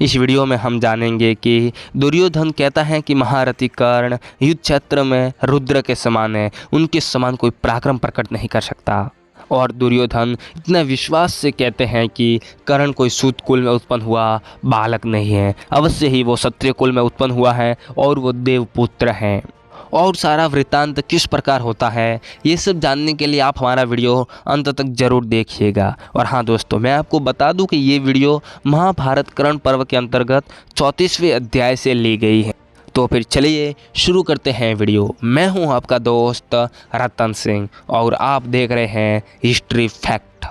इस वीडियो में हम जानेंगे कि दुर्योधन कहता है कि महारथी कर्ण युद्ध क्षेत्र में रुद्र के समान है, उनके समान कोई पराक्रम प्रकट नहीं कर सकता। और दुर्योधन इतना विश्वास से कहते हैं कि कर्ण कोई सूत कुल में उत्पन्न हुआ बालक नहीं है, अवश्य ही वो क्षत्रिय कुल में उत्पन्न हुआ है और वो देवपुत्र हैं। और सारा वृत्तांत किस प्रकार होता है ये सब जानने के लिए आप हमारा वीडियो अंत तक जरूर देखिएगा। और हाँ दोस्तों, मैं आपको बता दूं कि ये वीडियो महाभारत कर्ण पर्व के अंतर्गत 34वें अध्याय से ली गई है। तो फिर चलिए शुरू करते हैं वीडियो। मैं हूं आपका दोस्त रतन सिंह और आप देख रहे हैं हिस्ट्री फैक्ट।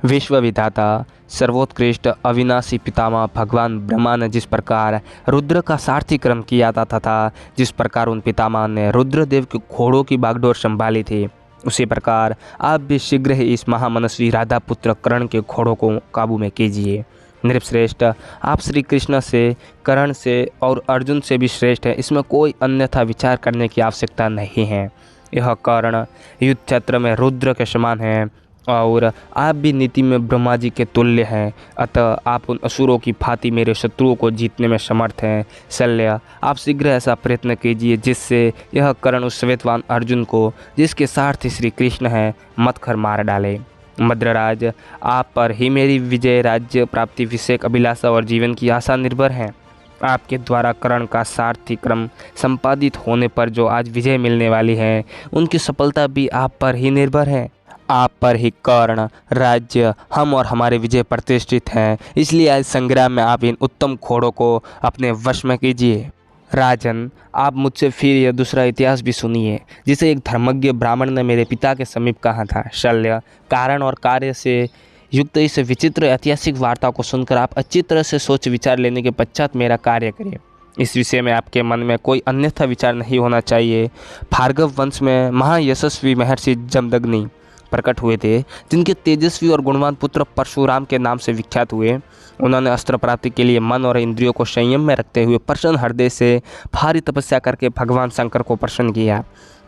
विश्व विधाता सर्वोत्कृष्ट अविनाशी पितामह भगवान ब्रह्मा ने जिस प्रकार रुद्र का सारथी क्रम किया था तथा जिस प्रकार उन पितामह ने रुद्रदेव के घोड़ों की बागडोर संभाली थी, उसी प्रकार आप भी शीघ्र ही इस महामनस्वी राधा पुत्र कर्ण के घोड़ों को काबू में कीजिए। नृपश्रेष्ठ, आप श्री कृष्ण से, कर्ण से और अर्जुन से भी श्रेष्ठ है, इसमें कोई अन्यथा विचार करने की आवश्यकता नहीं है। यह कर्ण युद्ध क्षेत्र में रुद्र के समान है और आप भी नीति में ब्रह्मा जी के तुल्य हैं, अतः आप उन असुरों की भांति मेरे शत्रुओं को जीतने में समर्थ हैं। शल्य, आप शीघ्र ऐसा प्रयत्न कीजिए जिससे यह कर्ण उस श्वेतवान अर्जुन को, जिसके सारथी श्री कृष्ण हैं, मत कर मार डाले। मद्रराज, आप पर ही मेरी विजय, राज्य प्राप्ति, विषेक अभिलाषा और जीवन की आशा निर्भर है। आपके द्वारा कर्ण का सारथी क्रम संपादित होने पर जो आज विजय मिलने वाली है, उनकी सफलता भी आप पर ही निर्भर है। आप पर ही कर्ण, राज्य, हम और हमारे विजय प्रतिष्ठित हैं, इसलिए आज संग्राम में आप इन उत्तम घोड़ों को अपने वश में कीजिए। राजन, आप मुझसे फिर यह दूसरा इतिहास भी सुनिए जिसे एक धर्मज्ञ ब्राह्मण ने मेरे पिता के समीप कहा था। शल्य, कारण और कार्य से युक्त इस विचित्र ऐतिहासिक वार्ता को सुनकर आप अच्छी तरह से सोच विचार लेने के पश्चात मेरा कार्य करिए। इस विषय में आपके मन में कोई अन्यथा विचार नहीं होना चाहिए। भार्गव वंश में महायशस्वी महर्षि जमदग्नि प्रकट हुए थे, जिनके तेजस्वी और गुणवान पुत्र परशुराम के नाम से विख्यात हुए। उन्होंने अस्त्र प्राप्ति के लिए मन और इंद्रियों को संयम में रखते हुए प्रसन्न हृदय से भारी तपस्या करके भगवान शंकर को प्रसन्न किया।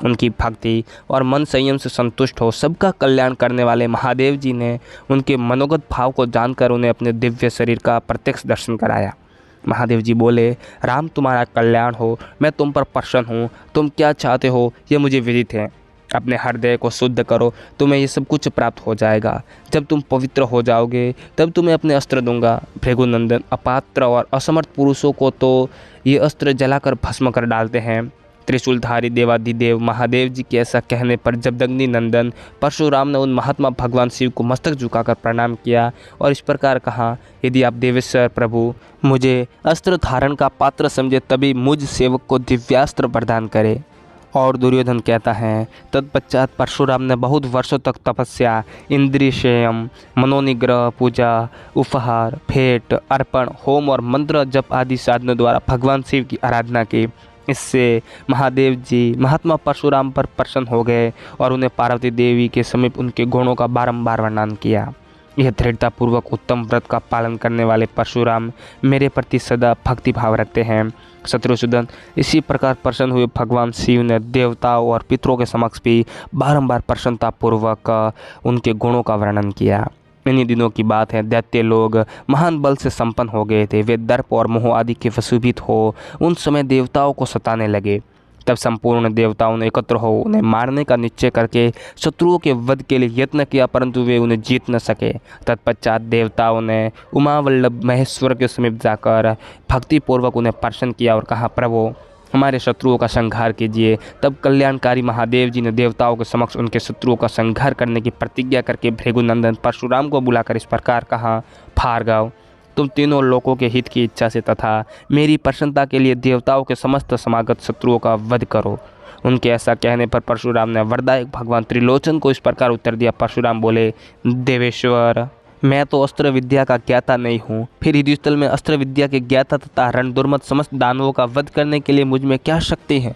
उनकी भक्ति और मन संयम से संतुष्ट हो सबका कल्याण करने वाले महादेव जी ने उनके मनोगत भाव को जानकर उन्हें अपने दिव्य शरीर का प्रत्यक्ष दर्शन कराया। महादेव जी बोले, राम, तुम्हारा कल्याण हो, मैं तुम पर प्रसन्न हूँ, तुम क्या चाहते हो यह मुझे विदित है। अपने हृदय को शुद्ध करो, तुम्हें ये सब कुछ प्राप्त हो जाएगा। जब तुम पवित्र हो जाओगे तब तुम्हें अपने अस्त्र दूंगा। भृगुनंदन, अपात्र और असमर्थ पुरुषों को तो ये अस्त्र जलाकर भस्म कर डालते हैं। त्रिशूलधारी देवाधिदेव महादेव जी के ऐसा कहने पर जमदग्नि नंदन परशुराम ने उन महात्मा भगवान शिव को मस्तक झुकाकर प्रणाम किया और इस प्रकार कहा, यदि आप देवेश्वर प्रभु मुझे अस्त्र धारण का पात्र समझे तभी मुझ सेवक को दिव्यास्त्र प्रदान करे। और दुर्योधन कहता है, तत्पश्चात परशुराम ने बहुत वर्षों तक तपस्या, इंद्रिय संयम, मनोनिग्रह, पूजा, उपहार, भेंट, अर्पण, होम और मंत्र जप आदि साधनों द्वारा भगवान शिव की आराधना की। इससे महादेव जी महात्मा परशुराम पर प्रसन्न हो गए और उन्हें पार्वती देवी के समीप उनके गुणों का बारंबार वर्णन किया। यह दृढ़तापूर्वक उत्तम व्रत का पालन करने वाले परशुराम मेरे प्रति सदा भक्ति भाव रखते हैं। शत्रुसूदन, इसी प्रकार प्रसन्न हुए भगवान शिव ने देवताओं और पितरों के समक्ष भी बारंबार प्रसन्नतापूर्वक उनके गुणों का वर्णन किया। इन्हीं दिनों की बात है, दैत्य लोग महान बल से संपन्न हो गए थे। वे दर्प और मोह आदि के वशीभूत हो उन समय देवताओं को सताने लगे। तब संपूर्ण देवताओं ने एकत्र हो उन्हें मारने का निश्चय करके शत्रुओं के वध के लिए यत्न किया, परंतु वे उन्हें जीत न सके। तत्पश्चात देवताओं ने उमावल्लभ महेश्वर के समीप जाकर भक्तिपूर्वक उन्हें प्रसन्न किया और कहा, प्रभु हमारे शत्रुओं का संहार कीजिए। तब कल्याणकारी महादेव जी ने देवताओं के समक्ष उनके शत्रुओं का संहार करने की प्रतिज्ञा करके भृगुनंदन परशुराम को बुलाकर इस प्रकार कहा, भार्गव, तुम तीनों लोकों के हित की इच्छा से तथा मेरी प्रसन्नता के लिए देवताओं के समस्त समागत शत्रुओं का वध करो। उनके ऐसा कहने पर परशुराम ने वरदायक भगवान त्रिलोचन को इस प्रकार उत्तर दिया। परशुराम बोले, देवेश्वर, मैं तो अस्त्र विद्या का ज्ञाता नहीं हूँ, फिर युद्धस्थल में अस्त्र विद्या के ज्ञाता तथा रणदुर्मत समस्त दानवों का वध करने के लिए मुझ में क्या शक्ति है।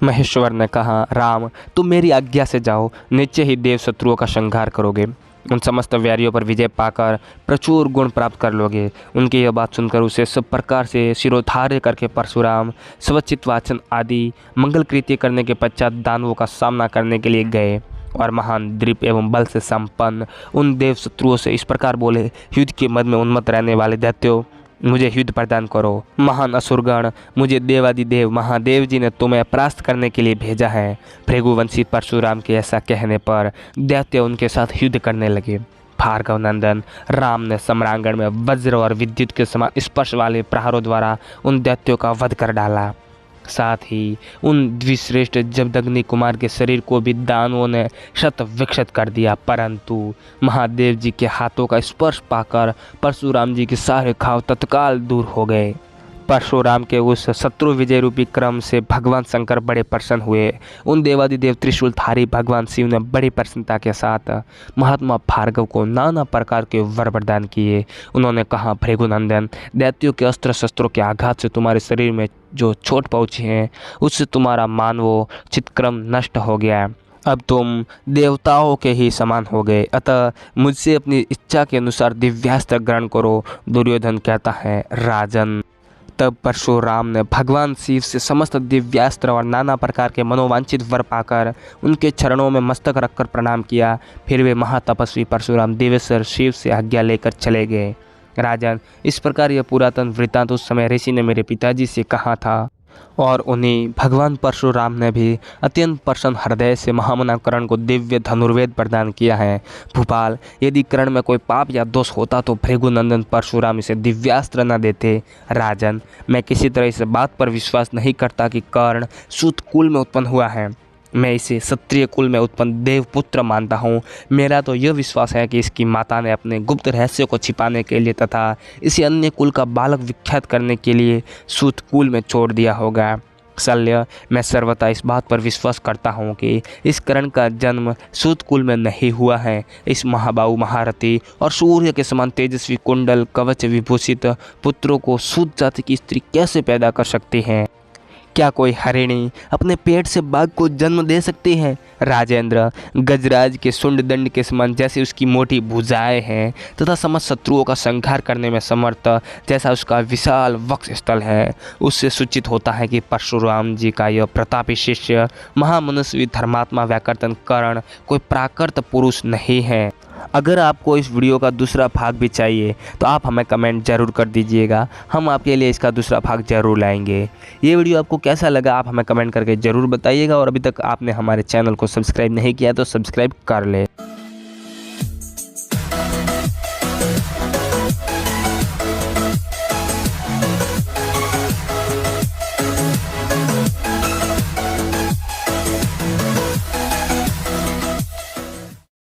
महेश्वर ने कहा, राम, तुम मेरी आज्ञा से जाओ, निश्चय ही देव शत्रुओं का संहार करोगे। उन समस्त व्यारियों पर विजय पाकर प्रचुर गुण प्राप्त कर लोगे। उनकी यह बात सुनकर उसे सब प्रकार से शिरोधार्य करके परशुराम स्वचित वाचन आदि मंगल कृत्य करने के पश्चात दानवों का सामना करने के लिए गए। और महान दृप एवं बल से संपन्न उन देव शत्रुओं से इस प्रकार बोले, युद्ध के मद में उन्मत्त रहने वाले दैत्यों, मुझे युद्ध प्रदान करो। महान असुरगण, मुझे देवादिदेव महादेव जी ने तुम्हें परास्त करने के लिए भेजा है। भृगुवंशी परशुराम के ऐसा कहने पर दैत्य उनके साथ युद्ध करने लगे। भार्गव नंदन राम ने सम्रांगण में वज्र और विद्युत के समान स्पर्श वाले प्रहारों द्वारा उन दैत्यों का वध कर डाला। साथ ही उन द्विश्रेष्ठ जमदग्नि कुमार के शरीर को भी दानवों ने शत विक्षत कर दिया, परंतु महादेव जी के हाथों का स्पर्श पाकर परशुराम जी के सारे घाव तत्काल दूर हो गए। परशुराम के उस शत्रु विजय रूपी क्रम से भगवान शंकर बड़े प्रसन्न हुए। उन देवादिदेव त्रिशूलधारी भगवान शिव ने बड़ी प्रसन्नता के साथ महात्मा भार्गव को नाना प्रकार के वर वरदान किए। उन्होंने कहा, भृगुनंदन, दैत्यों के अस्त्र शस्त्रों के आघात से तुम्हारे शरीर में जो चोट पहुँची है उससे तुम्हारा मानवो चित्क्रम नष्ट हो गया। अब तुम देवताओं के ही समान हो गए, अतः मुझसे अपनी इच्छा के अनुसार दिव्यास्त्र ग्रहण करो। दुर्योधन कहता है, राजन। तब परशुराम ने भगवान शिव से समस्त दिव्यास्त्र और नाना प्रकार के मनोवांछित वर पाकर उनके चरणों में मस्तक रखकर प्रणाम किया। फिर वे महातपस्वी परशुराम देवेश्वर शिव से आज्ञा लेकर चले गए। राजन, इस प्रकार यह पुरातन वृत्तांत उस समय ऋषि ने मेरे पिताजी से कहा था और उन्हीं भगवान परशुराम ने भी अत्यंत प्रसन्न हृदय से महामना कर्ण को दिव्य धनुर्वेद प्रदान किया है। भूपाल, यदि कर्ण में कोई पाप या दोष होता तो भृगुनंदन परशुराम इसे दिव्यास्त्र न देते। राजन, मैं किसी तरह इस बात पर विश्वास नहीं करता कि कर्ण सूत कुल में उत्पन्न हुआ है। मैं इसे क्षत्रिय कुल में उत्पन्न देवपुत्र मानता हूँ। मेरा तो यह विश्वास है कि इसकी माता ने अपने गुप्त रहस्य को छिपाने के लिए तथा इसे अन्य कुल का बालक विख्यात करने के लिए सूत कुल में छोड़ दिया होगा। शल्य, मैं सर्वथा इस बात पर विश्वास करता हूँ कि इस कर्ण का जन्म सूत कुल में नहीं हुआ है। इस महाबाहु महारथी और सूर्य के समान तेजस्वी कुंडल कवच विभूषित पुत्रों को सूत जाति की स्त्री कैसे पैदा कर सकती है? क्या कोई हरिणी अपने पेट से बाघ को जन्म दे सकती है? राजेंद्र, गजराज के शुंड दंड के समान जैसे उसकी मोटी भुजाएं हैं तथा समस्त शत्रुओं का संहार करने में समर्थ जैसा उसका विशाल वक्ष स्थल है, उससे सूचित होता है कि परशुराम जी का यह प्रतापी शिष्य महामनस्वी धर्मात्मा व्याकर्तन कर्ण कोई प्राकृत पुरुष नहीं है। अगर आपको इस वीडियो का दूसरा भाग भी चाहिए तो आप हमें कमेंट ज़रूर कर दीजिएगा, हम आपके लिए इसका दूसरा भाग ज़रूर लाएंगे। ये वीडियो आपको कैसा लगा आप हमें कमेंट करके ज़रूर बताइएगा और अभी तक आपने हमारे चैनल को सब्सक्राइब नहीं किया तो सब्सक्राइब कर ले।